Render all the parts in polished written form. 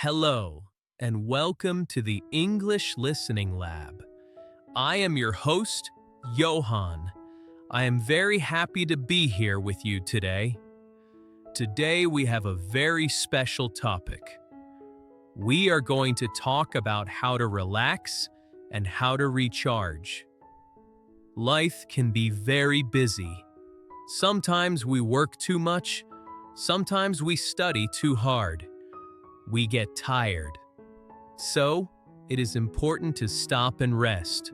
Hello, and welcome to the English Listening Lab. I am your host, Johan. I am very happy to be here with you today. Today we have a very special topic. We are going to talk about how to relax and how to recharge. Life can be very busy. Sometimes we work too much, sometimes we study too hard. We get tired. So, it is important to stop and rest.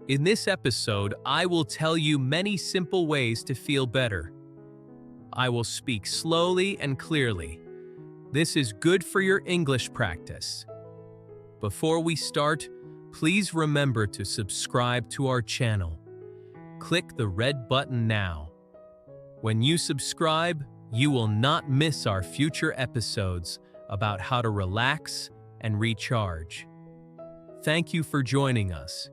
In this episode, I will tell you many simple ways to feel better. I will speak slowly and clearly. This is good for your English practice. Before we start, please remember to subscribe to our channel. Click the red button now. When you subscribe, you will not miss our future episodes about how to relax and recharge. Thank you for joining us.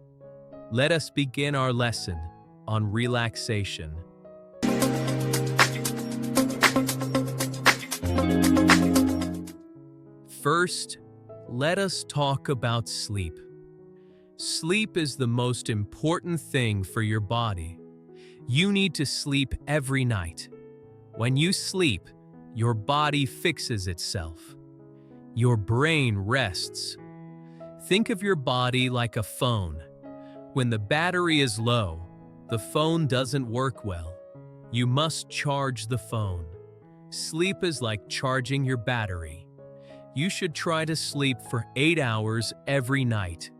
Let us begin our lesson on relaxation. First, let us talk about sleep. Sleep is the most important thing for your body. You need to sleep every night. When you sleep, your body fixes itself. Your brain rests. Think of your body like a phone. When the battery is low, the phone doesn't work well. You must charge the phone. Sleep is like charging your battery. You should try to sleep for 8 hours every night.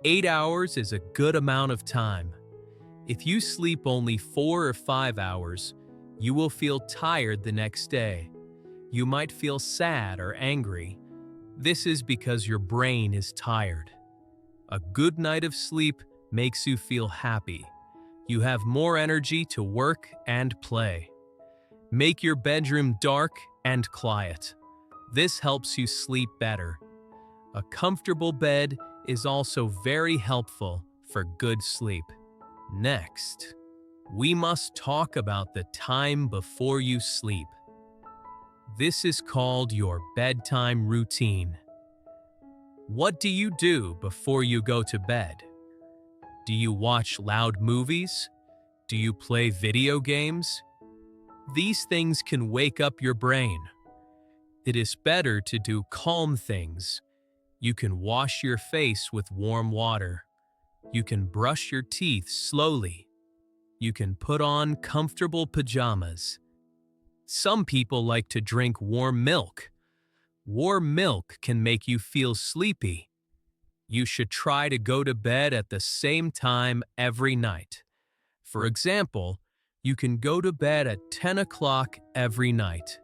8 hours is a good amount of time. If you sleep only 4 or 5 hours, you will feel tired the next day. You might feel sad or angry. This is because your brain is tired. A good night of sleep makes you feel happy. You have more energy to work and play. Make your bedroom dark and quiet. This helps you sleep better. A comfortable bed is also very helpful for good sleep. Next, we must talk about the time before you sleep. This is called your bedtime routine. What do you do before you go to bed? Do you watch loud movies? Do you play video games? These things can wake up your brain. It is better to do calm things. You can wash your face with warm water. You can brush your teeth slowly. You can put on comfortable pajamas. Some people like to drink warm milk. Warm milk can make you feel sleepy. You should try to go to bed at the same time every night. For example, you can go to bed at 10 o'clock every night.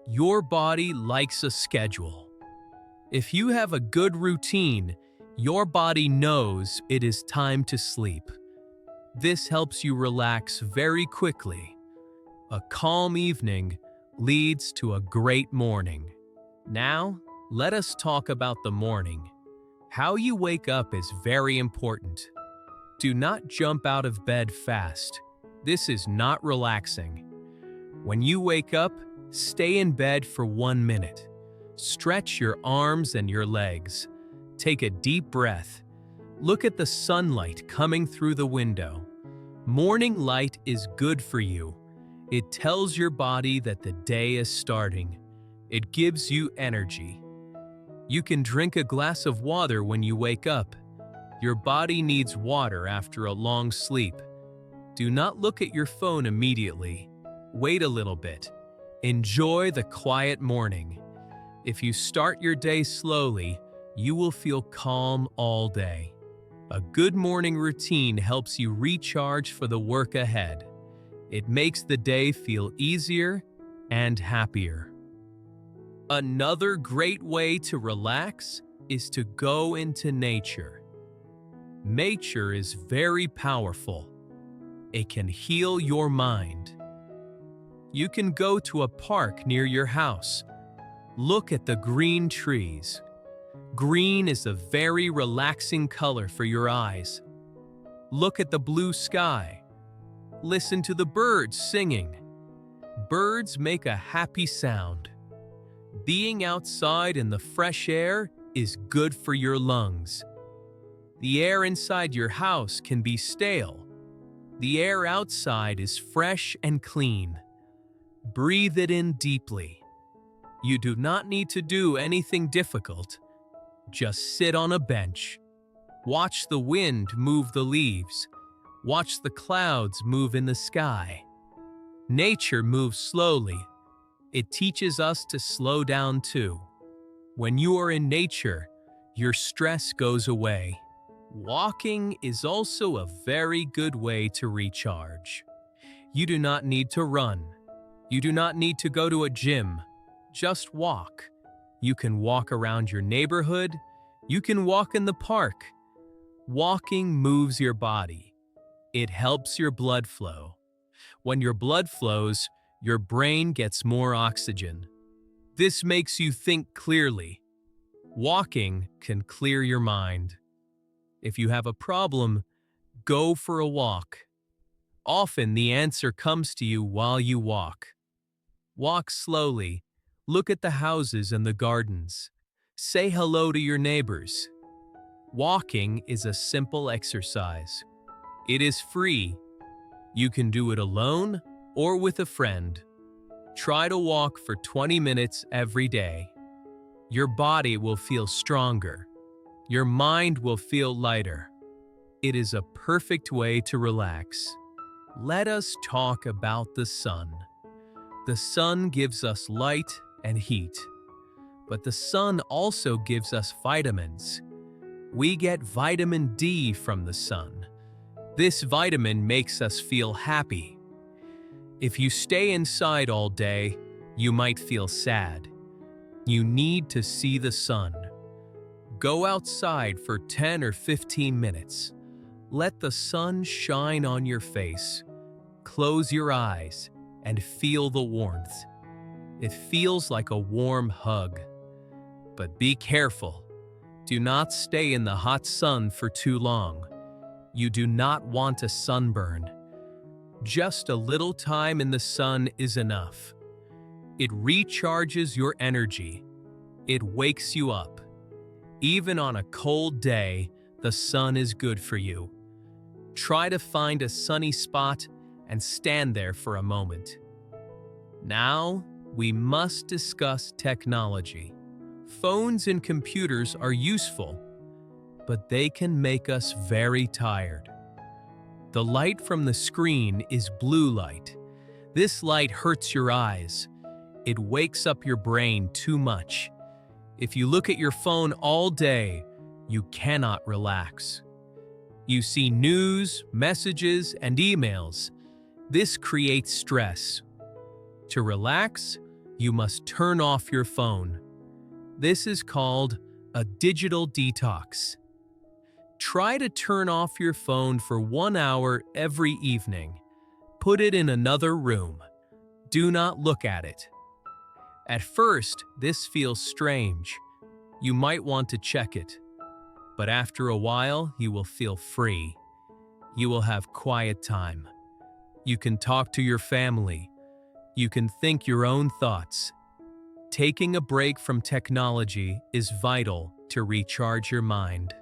Your body likes a schedule. If you have a good routine, your body knows it is time to sleep. This helps you relax very quickly. A calm evening leads to a great morning. Now, let us talk about the morning. How you wake up is very important. Do not jump out of bed fast. This is not relaxing. When you wake up, stay in bed for 1 minute. Stretch your arms and your legs. Take a deep breath. Look at the sunlight coming through the window. Morning light is good for you. It tells your body that the day is starting. It gives you energy. You can drink a glass of water when you wake up. Your body needs water after a long sleep. Do not look at your phone immediately. Wait a little bit. Enjoy the quiet morning. If you start your day slowly, you will feel calm all day. A good morning routine helps you recharge for the work ahead. It makes the day feel easier and happier. Another great way to relax is to go into nature. Nature is very powerful. It can heal your mind. You can go to a park near your house. Look at the green trees. Green is a very relaxing color for your eyes. Look at the blue sky. Listen to the birds singing. Birds make a happy sound. Being outside in the fresh air is good for your lungs. The air inside your house can be stale. The air outside is fresh and clean. Breathe it in deeply. You do not need to do anything difficult. Just sit on a bench. Watch the wind move the leaves. Watch the clouds move in the sky. Nature moves slowly. It teaches us to slow down too. When you are in nature, your stress goes away. Walking is also a very good way to recharge. You do not need to run. You do not need to go to a gym. Just walk. You can walk around your neighborhood. You can walk in the park. Walking moves your body. It helps your blood flow. When your blood flows, your brain gets more oxygen. This makes you think clearly. Walking can clear your mind. If you have a problem, go for a walk. Often the answer comes to you while you walk. Walk slowly. Look at the houses and the gardens. Say hello to your neighbors. Walking is a simple exercise. It is free. You can do it alone or with a friend. Try to walk for 20 minutes every day. Your body will feel stronger. Your mind will feel lighter. It is a perfect way to relax. Let us talk about the sun. The sun gives us light and heat, but the sun also gives us vitamins. We get vitamin D from the sun. This vitamin makes us feel happy. If you stay inside all day, you might feel sad. You need to see the sun. Go outside for 10 or 15 minutes. Let the sun shine on your face. Close your eyes and feel the warmth. It feels like a warm hug. But be careful. Do not stay in the hot sun for too long. You do not want a sunburn. Just a little time in the sun is enough. It recharges your energy. It wakes you up. Even on a cold day, the sun is good for you. Try to find a sunny spot and stand there for a moment. Now, we must discuss technology. Phones and computers are useful, but they can make us very tired. The light from the screen is blue light. This light hurts your eyes. It wakes up your brain too much. If you look at your phone all day, you cannot relax. You see news, messages, and emails. This creates stress. To relax, you must turn off your phone. This is called a digital detox. Try to turn off your phone for 1 hour every evening. Put it in another room. Do not look at it. At first, this feels strange. You might want to check it. But after a while, you will feel free. You will have quiet time. You can talk to your family. You can think your own thoughts. Taking a break from technology is vital to recharge your mind.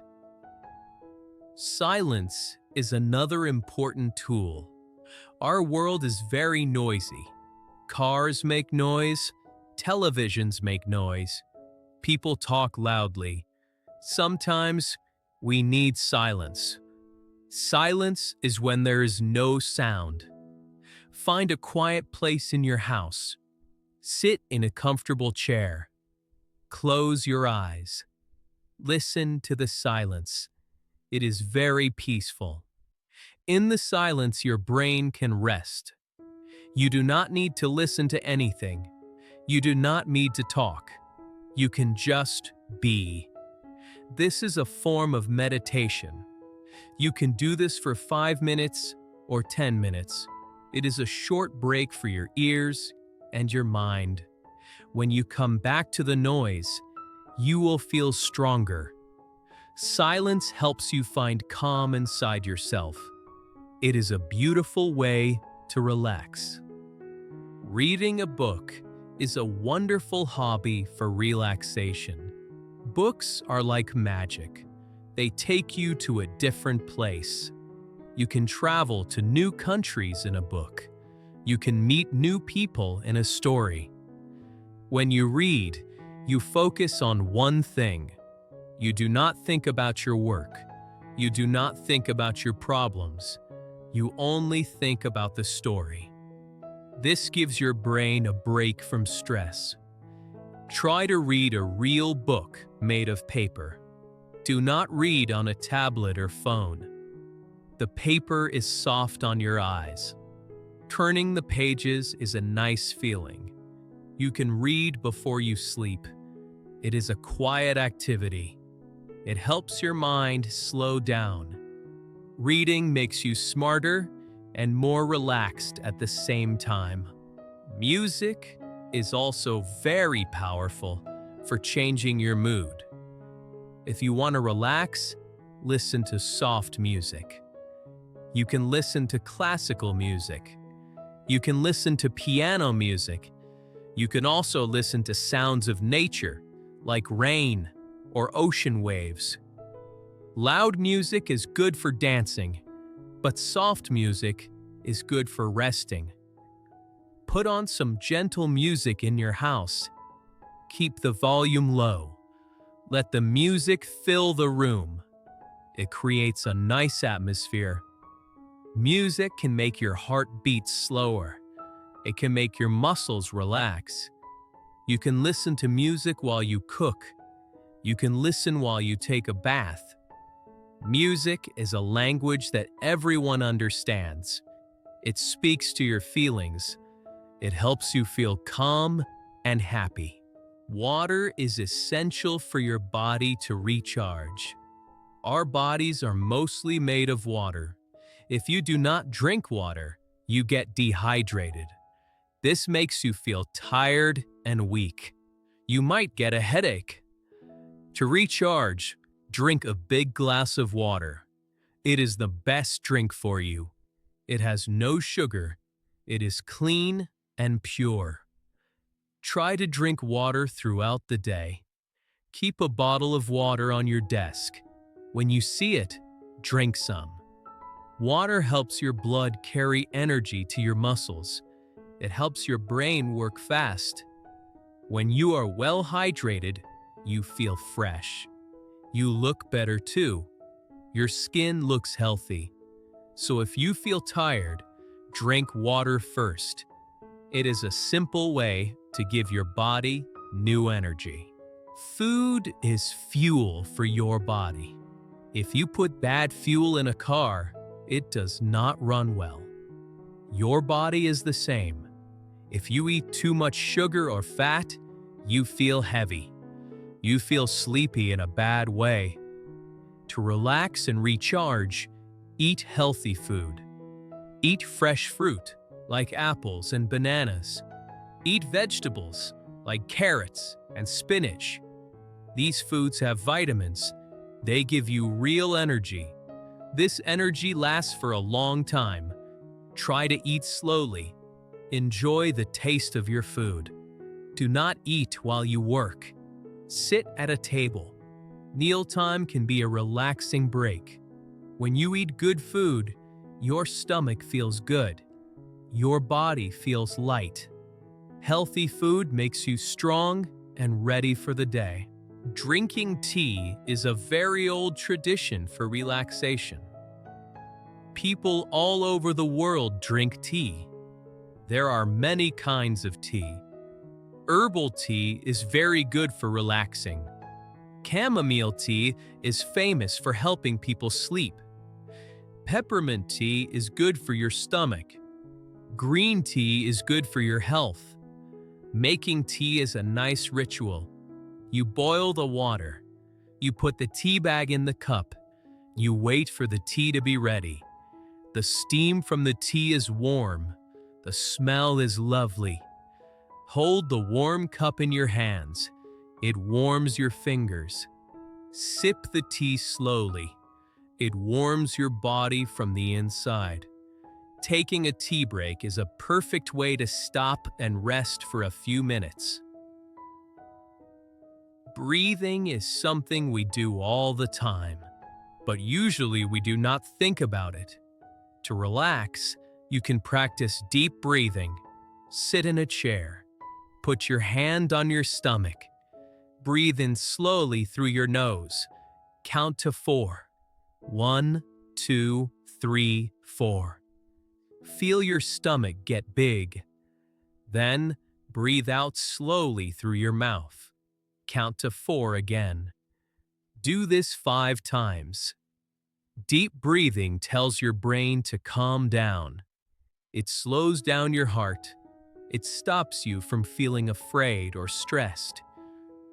Silence is another important tool. Our world is very noisy. Cars make noise. Televisions make noise. People talk loudly. Sometimes we need silence. Silence is when there is no sound. Find a quiet place in your house. Sit in a comfortable chair. Close your eyes. Listen to the silence. It is very peaceful. In the silence, your brain can rest. You do not need to listen to anything. You do not need to talk. You can just be. This is a form of meditation. You can do this for 5 minutes or 10 minutes. It is a short break for your ears and your mind. When you come back to the noise, you will feel stronger. Silence helps you find calm inside yourself. It is a beautiful way to relax. Reading a book is a wonderful hobby for relaxation. Books are like magic. They take you to a different place. You can travel to new countries in a book. You can meet new people in a story. When you read, you focus on one thing. You do not think about your work. You do not think about your problems. You only think about the story. This gives your brain a break from stress. Try to read a real book made of paper. Do not read on a tablet or phone. The paper is soft on your eyes. Turning the pages is a nice feeling. You can read before you sleep. It is a quiet activity. It helps your mind slow down. Reading makes you smarter and more relaxed at the same time. Music is also very powerful for changing your mood. If you want to relax, listen to soft music. You can listen to classical music. You can listen to piano music. You can also listen to sounds of nature, like rain or ocean waves. Loud music is good for dancing, but soft music is good for resting. Put on some gentle music in your house. Keep the volume low. Let the music fill the room. It creates a nice atmosphere. Music can make your heart beat slower. It can make your muscles relax. You can listen to music while you cook. You can listen while you take a bath. Music is a language that everyone understands. It speaks to your feelings. It helps you feel calm and happy. Water is essential for your body to recharge. Our bodies are mostly made of water. If you do not drink water, you get dehydrated. This makes you feel tired and weak. You might get a headache. To recharge, drink a big glass of water. It is the best drink for you. It has no sugar. It is clean and pure. Try to drink water throughout the day. Keep a bottle of water on your desk. When you see it, drink some. Water helps your blood carry energy to your muscles. It helps your brain work fast. When you are well hydrated, you feel fresh. You look better too. Your skin looks healthy. So if you feel tired, drink water first. It is a simple way to give your body new energy. Food is fuel for your body. If you put bad fuel in a car, it does not run well. Your body is the same. If you eat too much sugar or fat, you feel heavy. You feel sleepy in a bad way. To relax and recharge, eat healthy food. Eat fresh fruit, like apples and bananas. Eat vegetables, like carrots and spinach. These foods have vitamins. They give you real energy. This energy lasts for a long time. Try to eat slowly. Enjoy the taste of your food. Do not eat while you work. Sit at a table. Mealtime can be a relaxing break. When you eat good food, your stomach feels good. Your body feels light. Healthy food makes you strong and ready for the day. Drinking tea is a very old tradition for relaxation. People all over the world drink tea. There are many kinds of tea. Herbal tea is very good for relaxing. Chamomile tea is famous for helping people sleep. Peppermint tea is good for your stomach. Green tea is good for your health. Making tea is a nice ritual. You boil the water. You put the tea bag in the cup. You wait for the tea to be ready. The steam from the tea is warm. The smell is lovely. Hold the warm cup in your hands. It warms your fingers. Sip the tea slowly. It warms your body from the inside. taking a tea break is a perfect way to stop and rest for a few minutes. Breathing is something we do all the time, but usually we do not think about it. To relax, you can practice deep breathing. Sit in a chair. Put your hand on your stomach. Breathe in slowly through your nose. Count to 4. 1, 2, 3, 4. Feel your stomach get big. Then, breathe out slowly through your mouth. Count to 4 again. Do this 5 times. Deep breathing tells your brain to calm down. It slows down your heart. It stops you from feeling afraid or stressed.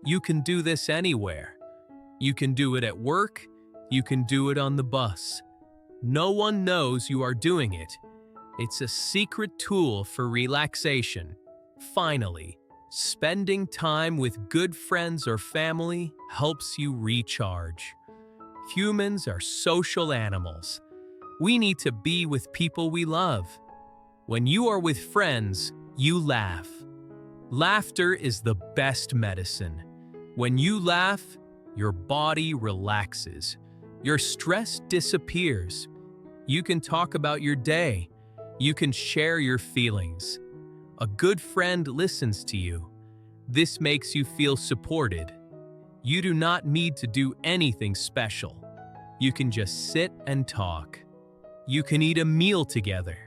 You can do this anywhere. You can do it at work. You can do it on the bus. No one knows you are doing it. It's a secret tool for relaxation. Finally, spending time with good friends or family helps you recharge. Humans are social animals. We need to be with people we love. When you are with friends, you laugh. Laughter is the best medicine. When you laugh, your body relaxes. Your stress disappears. You can talk about your day. You can share your feelings. A good friend listens to you. This makes you feel supported. You do not need to do anything special. You can just sit and talk. You can eat a meal together.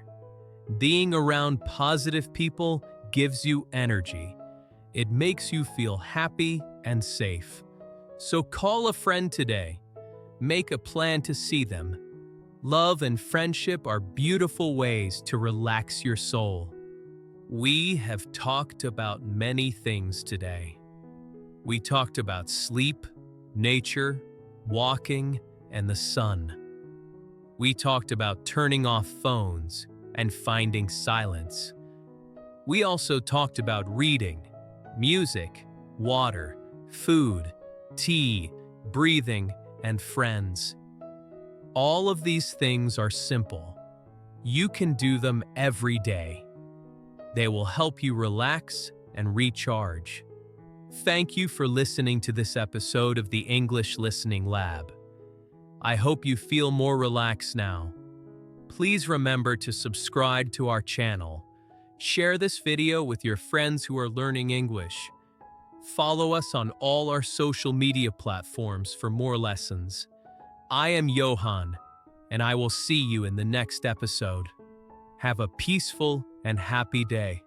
Being around positive people gives you energy. It makes you feel happy and safe. So call a friend today. Make a plan to see them. Love and friendship are beautiful ways to relax your soul. We have talked about many things today. We talked about sleep, nature, walking, and the sun. We talked about turning off phones and finding silence. We also talked about reading, music, water, food, tea, breathing, and friends. All of these things are simple. You can do them every day. They will help you relax and recharge. Thank you for listening to this episode of the English Listening Lab. I hope you feel more relaxed now. Please remember to subscribe to our channel. Share this video with your friends who are learning English. Follow us on all our social media platforms for more lessons. I am Johan, and I will see you in the next episode. Have a peaceful and happy day.